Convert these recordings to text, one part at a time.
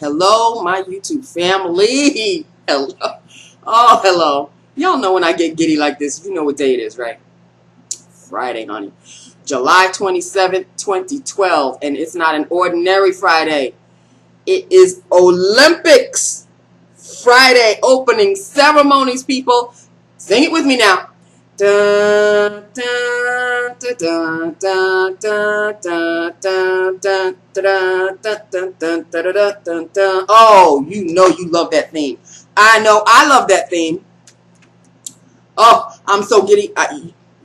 Hello, my YouTube family. Hello. Oh, hello. Y'all know when I get giddy like this, you know what day it is, right? Friday, honey. July 27th, 2012. And it's not an ordinary Friday. It is Olympics Friday opening ceremonies, people. Sing it with me now. Oh, you know you love that theme. I know I love that theme. Oh, I'm so giddy.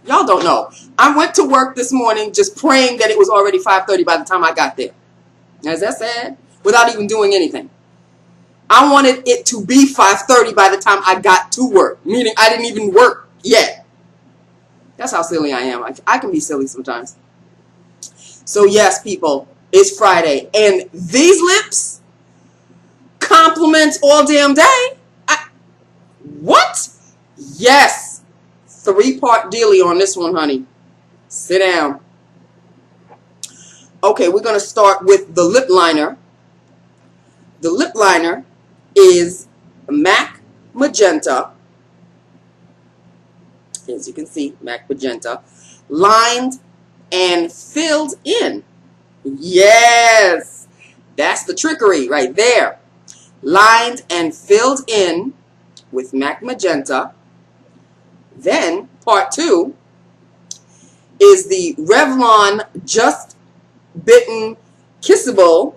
Y'all don't know. I went to work this morning just praying that it was already 5:30 by the time I got there. Is that sad? Without even doing anything. I wanted it to be 5:30 by the time I got to work, meaning I didn't even work yet. That's how silly I am. I can be silly sometimes. So yes, people, it's Friday. And these lips compliment all damn day. What? Yes. 3-part dealie on this one, honey. Sit down. Okay, we're going to start with the lip liner. The lip liner is MAC Magenta. As you can see, MAC Magenta, lined and filled in. Yes, that's the trickery right there. Lined and filled in with MAC Magenta. Then, part 2 is the Revlon Just Bitten Kissable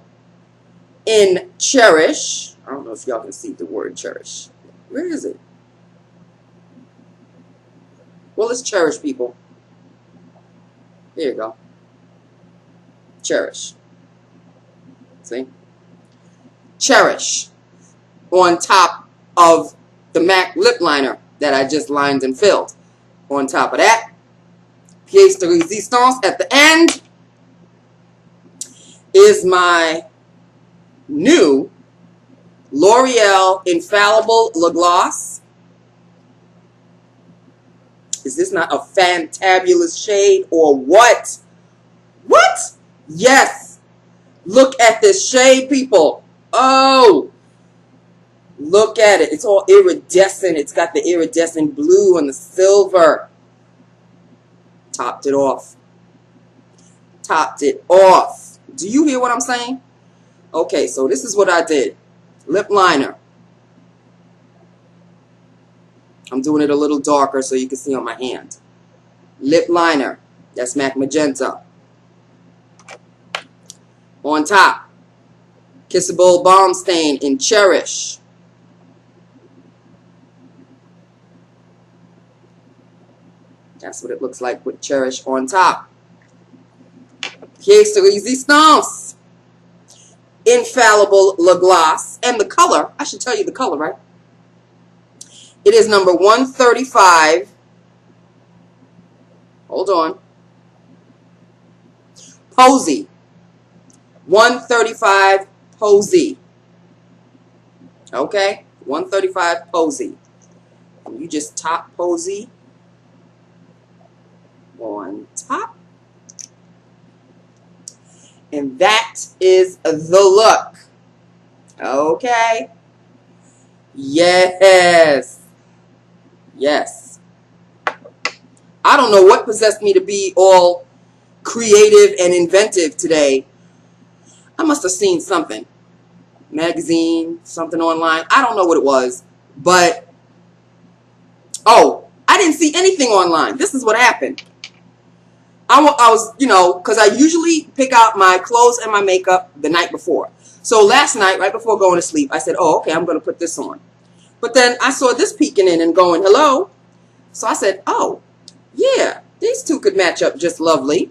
in Cherish. I don't know if y'all can see the word Cherish. Where is it? Well, it's Cherish, people. Here you go. Cherish. See? Cherish on top of the MAC lip liner that I just lined and filled. On top of that, pièce de résistance at the end is my new L'Oreal Infallible Lip Gloss. Is this not a fantabulous shade or what? What? Yes. Look at this shade, people. Oh. Look at it. It's all iridescent. It's got the iridescent blue and the silver. Topped it off. Topped it off. Do you hear what I'm saying? Okay, so this is what I did. Lip liner. I'm doing it a little darker so you can see on my hand. Lip liner. That's MAC Magenta. On top, Kissable Balm Stain in Cherish. That's what it looks like with Cherish on top. Pièce de résistance. Infallible Lip Gloss. And the color, I should tell you the color, right? It is number 135. Hold on. Posy. 135 Posy. Okay? 135 Posy. And you just top Posy on top. And that is the look. Okay? Yes. Yes. I don't know what possessed me to be all creative and inventive today. I must have seen something. Magazine, something online. I don't know what it was. But, oh, I didn't see anything online. This is what happened. I was, you know, because I usually pick out my clothes and my makeup the night before. So last night, right before going to sleep, I said, oh, okay, I'm going to put this on. But then I saw this peeking in and going, hello. So I said, oh, yeah, these two could match up just lovely.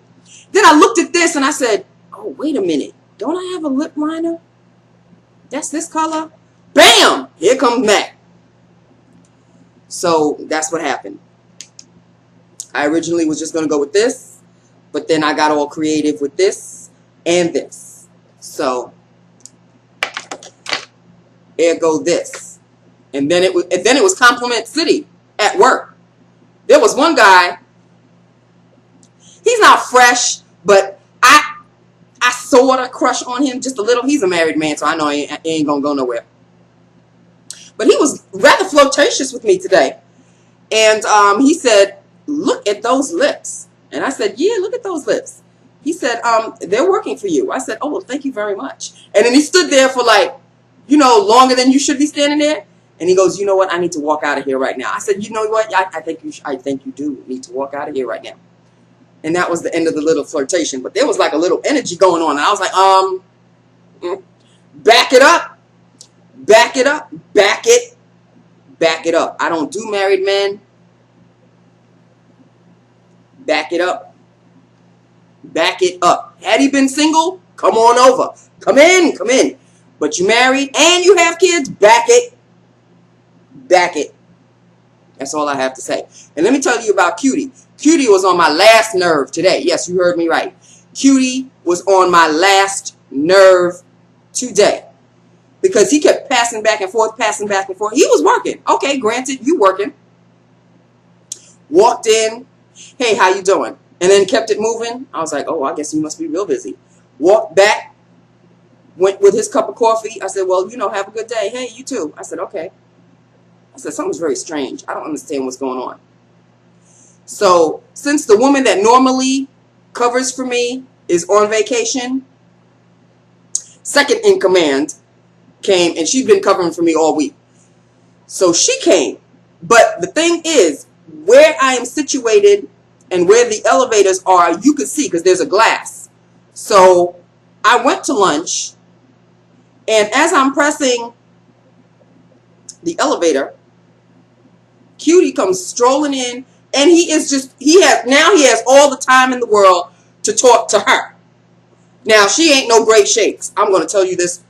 Then I looked at this and I said, oh, wait a minute. Don't I have a lip liner? That's this color? Bam! Here comes MAC. So that's what happened. I originally was just going to go with this, but then I got all creative with this and this. So there go this. And then it was Compliment City at work. There was one guy. He's not fresh, but I sort of crush on him just a little. He's a married man, so I know he ain't going to go nowhere. But he was rather flirtatious with me today. And he said, look at those lips. And I said, yeah, look at those lips. He said, they're working for you. I said, oh, well, thank you very much. And then he stood there for like, you know, longer than you should be standing there. And he goes, you know what? I need to walk out of here right now. I said, you know what? I think you do need to walk out of here right now. And that was the end of the little flirtation. But there was like a little energy going on. And I was like, back it up. Back it up. Back it up. I don't do married men. Back it up. Back it up. Had he been single, come on over. Come in. Come in. But you married and you have kids, back it. Back it. That's all I have to say. And let me tell you about Cutie. Cutie was on my last nerve today. Yes, you heard me right. Cutie was on my last nerve today. Because he kept passing back and forth, passing back and forth. He was working. Okay, granted, you working. Walked in. Hey, how you doing? And then kept it moving. I was like, oh, I guess you must be real busy. Walked back. Went with his cup of coffee. I said, well, you know, have a good day. Hey, you too. I said, okay. I said, something's very strange. I don't understand what's going on. So since the woman that normally covers for me is on vacation, second in command came, and she'd been covering for me all week. So she came. But the thing is, where I am situated and where the elevators are, you can see because there's a glass. So I went to lunch, and as I'm pressing the elevator, Cutie comes strolling in, and he has all the time in the world to talk to her. Now, she ain't no great shakes. I'm going to tell you this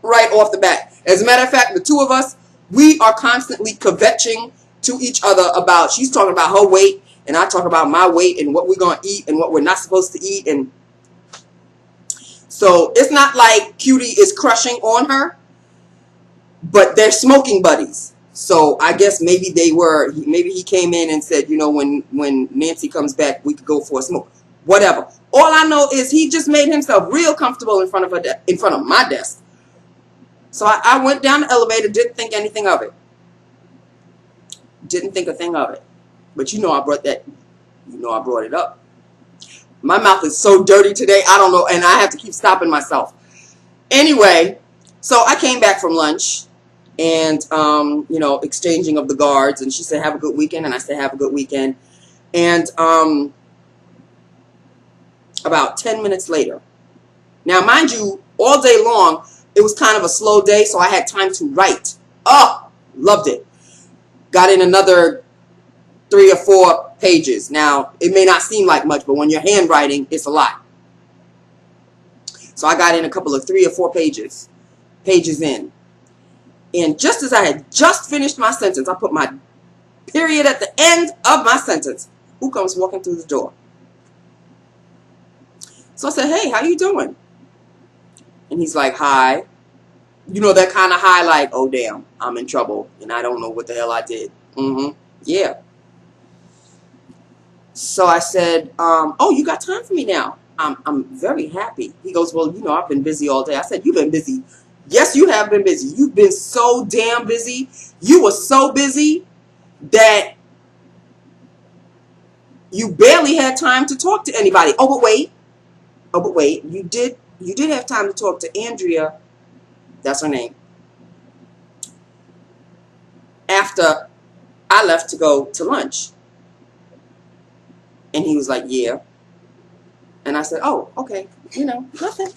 right off the bat. As a matter of fact, the two of us, we are constantly kvetching to each other about, she's talking about her weight, and I talk about my weight and what we're going to eat and what we're not supposed to eat. And so it's not like Cutie is crushing on her, but they're smoking buddies. So I guess maybe he came in and said, you know, when Nancy comes back, we could go for a smoke. Whatever. All I know is he just made himself real comfortable in front of my desk. So I went down the elevator, didn't think anything of it. Didn't think a thing of it. But you know I brought it up. My mouth is so dirty today, I don't know, and I have to keep stopping myself. Anyway, so I came back from lunch. And, you know, exchanging of the guards. And she said, have a good weekend. And I said, have a good weekend. And about 10 minutes later. Now, mind you, all day long, it was kind of a slow day. So I had time to write. Oh, loved it. Got in another 3 or 4 pages. Now, it may not seem like much, but when you're handwriting, it's a lot. So I got in a couple of 3 or 4 pages in. And just as I had just finished my sentence, I put my period at the end of my sentence. Who comes walking through the door? So I said, hey, how you doing? And he's like, hi. You know, that kind of hi, like, oh, damn, I'm in trouble, and I don't know what the hell I did. Yeah. So I said, oh, you got time for me now? I'm very happy. He goes, well, you know, I've been busy all day. I said, you've been busy. Yes, you have been busy. You've been so damn busy. You were so busy that you barely had time to talk to anybody. Oh, but wait. You did have time to talk to Andrea. That's her name. After I left to go to lunch. And he was like, yeah. And I said, oh, okay. You know, nothing.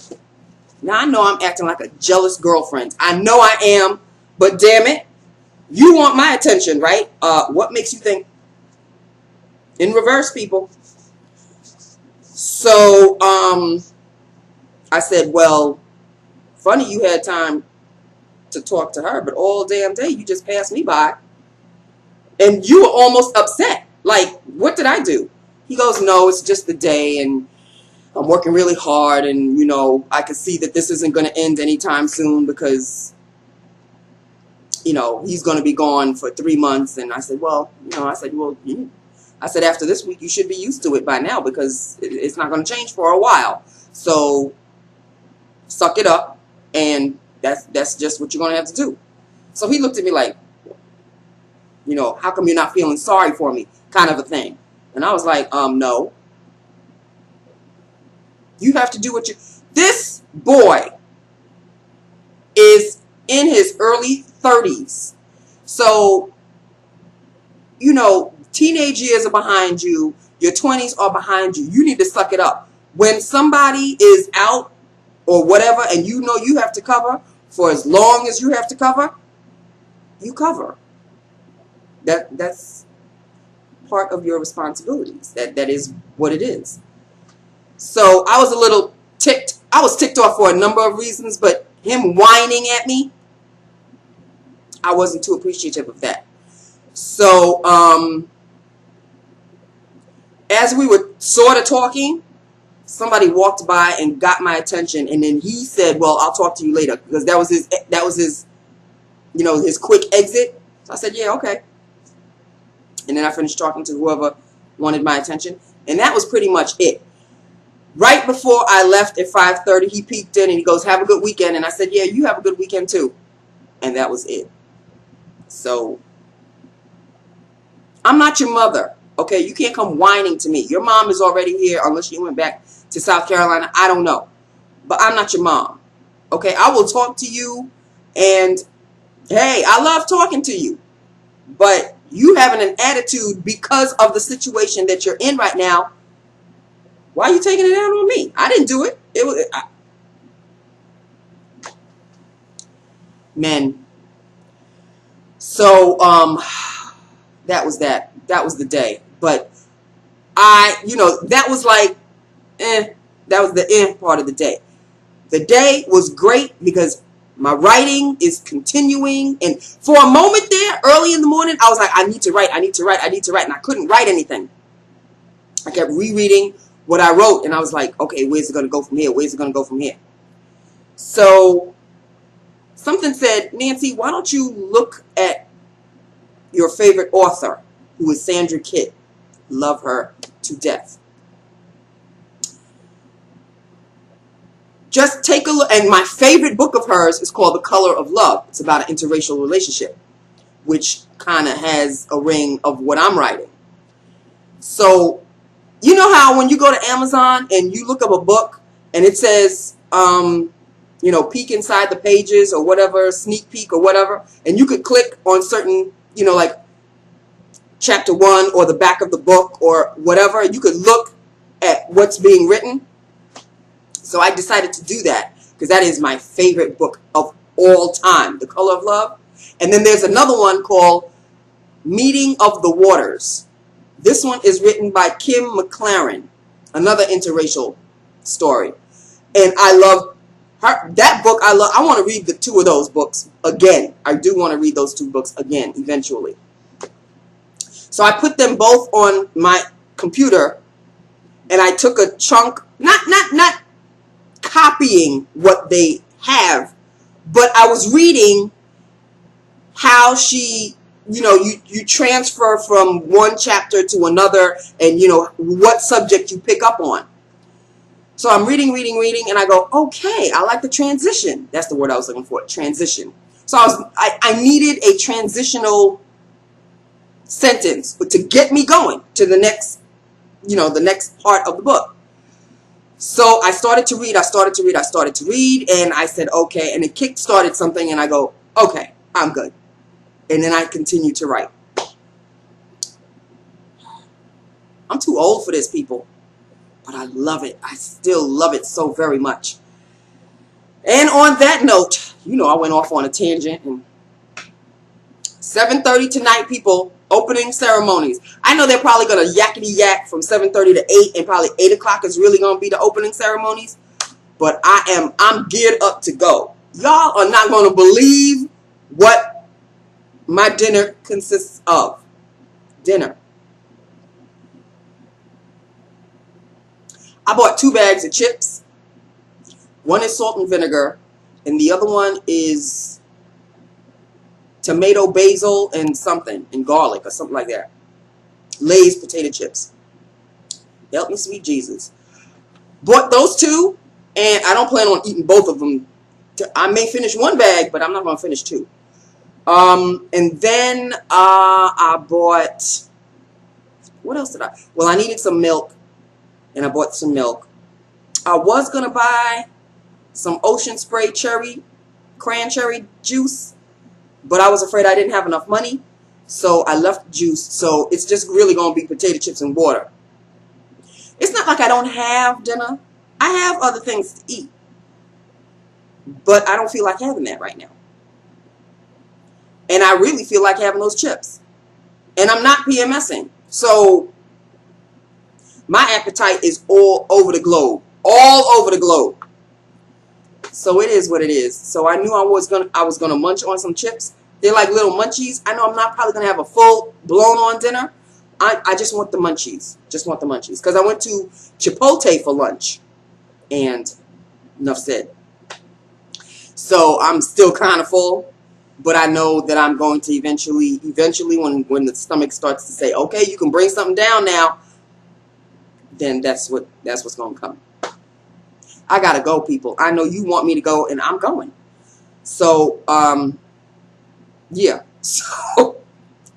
Now, I know I'm acting like a jealous girlfriend. I know I am, but damn it, you want my attention, right? What makes you think? In reverse, people. So, I said, well, funny you had time to talk to her, but all damn day you just passed me by. And you were almost upset. Like, what did I do? He goes, no, it's just the day, and I'm working really hard, and, you know, I can see that this isn't going to end anytime soon because, you know, he's going to be gone for 3 months. And I said, well, after this week, you should be used to it by now because it's not going to change for a while. So suck it up, and that's just what you're going to have to do. So he looked at me like, you know, how come you're not feeling sorry for me, kind of a thing. And I was like, no. You have to do what you... This boy is in his early 30s. So, you know, teenage years are behind you. Your 20s are behind you. You need to suck it up. When somebody is out or whatever, and you know you have to cover for as long as you have to cover, you cover. That's part of your responsibilities. That is what it is. So I was a little ticked. I was ticked off for a number of reasons, but him whining at me, I wasn't too appreciative of that. So as we were sort of talking, somebody walked by and got my attention, and then he said, well, I'll talk to you later, because that was his you know, his quick exit. So I said, yeah, okay. And then I finished talking to whoever wanted my attention, and that was pretty much it. Right before I left at 5:30, he peeked in and he goes, have a good weekend. And I said, yeah, you have a good weekend too. And that was it. So I'm not your mother, okay? You can't come whining to me. Your mom is already here, unless she went back to South Carolina. I don't know. But I'm not your mom, okay? I will talk to you, and hey, I love talking to you. But you having an attitude because of the situation that you're in right now, why are you taking it out on me? I didn't do it. It was men. So that was that. That was the day. But you know, that was like, that was the part of the day. The day was great because my writing is continuing. And for a moment there, early in the morning, I was like, I need to write, I need to write, I need to write. And I couldn't write anything. I kept rereading what I wrote, and I was like, okay, where's it going to go from here? Where's it going to go from here? So something said, Nancy, why don't you look at your favorite author, who is Sandra Kitt. Love her to death. Just take a look. And my favorite book of hers is called The Color of Love. It's about an interracial relationship, which kind of has a ring of what I'm writing. So you know how when you go to Amazon and you look up a book and it says, you know, peek inside the pages or whatever, sneak peek or whatever, and you could click on certain, you know, like chapter 1 or the back of the book or whatever, and you could look at what's being written. So I decided to do that because that is my favorite book of all time, The Color of Love. And then there's another one called Meeting of the Waters. This one is written by Kim McLaren, another interracial story. And I love her. That book I love. I want to read the two of those books again. I do want to read those two books again eventually. So I put them both on my computer, and I took a chunk, not copying what they have, but I was reading how she, you know, you transfer from one chapter to another, and you know what subject you pick up on. So I'm reading, and I go, okay, I like the transition. That's the word I was looking for, transition. So I needed a transitional sentence to get me going to the next, you know, the next part of the book. So I started to read, and I said, okay, and it kick-started something, and I go, okay, I'm good. And then I continued to write. I'm too old for this, people. But I love it. I still love it so very much. And on that note, you know I went off on a tangent. And 7:30 tonight, people, opening ceremonies. I know they're probably going to yakety-yak from 7:30 to 8, and probably 8 o'clock is really going to be the opening ceremonies. But I'm geared up to go. Y'all are not going to believe what my dinner consists of. Dinner. I bought 2 bags of chips. One is salt and vinegar, and the other one is tomato, basil, and something, and garlic or something like that. Lay's potato chips. Help me, sweet Jesus. Bought those 2, And I don't plan on eating both of them. I may finish one bag, but I'm not going to finish two. And then I bought, what else did I? Well, I needed some milk, and I bought some milk. I was going to buy some Ocean Spray cranberry juice, but I was afraid I didn't have enough money, so I left the juice. So it's just really going to be potato chips and water. It's not like I don't have dinner. I have other things to eat, but I don't feel like having that right now. And I really feel like having those chips. And I'm not PMSing. So my appetite is all over the globe. All over the globe. So it is what it is. So I knew I was gonna munch on some chips. They're like little munchies. I know I'm not probably gonna have a full blown on dinner. I just want the munchies. Just want the munchies. Because I went to Chipotle for lunch. And enough said. So I'm still kind of full. But I know that I'm going to eventually when the stomach starts to say, okay, you can bring something down now, then that's what's going to come. I got to go, people. I know you want me to go, and I'm going. So, yeah. So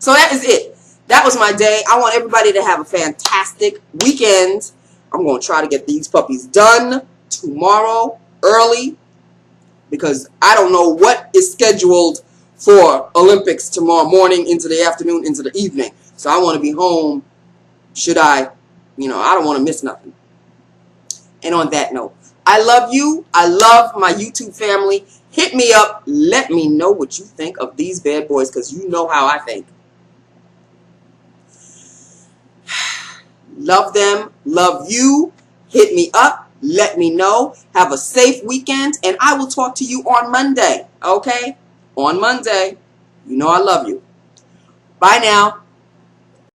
that is it. That was my day. I want everybody to have a fantastic weekend. I'm going to try to get these puppies done tomorrow early, because I don't know what is scheduled for Olympics tomorrow morning into the afternoon into the evening. So I want to be home. Should I? You know, I don't want to miss nothing. And on that note, I love you. I love my YouTube family. Hit me up. Let me know what you think of these bad boys, because you know how I think. Love them. Love you. Hit me up. Let me know. Have a safe weekend, and I will talk to you on Monday. Okay? On Monday. You know I love you. Bye now.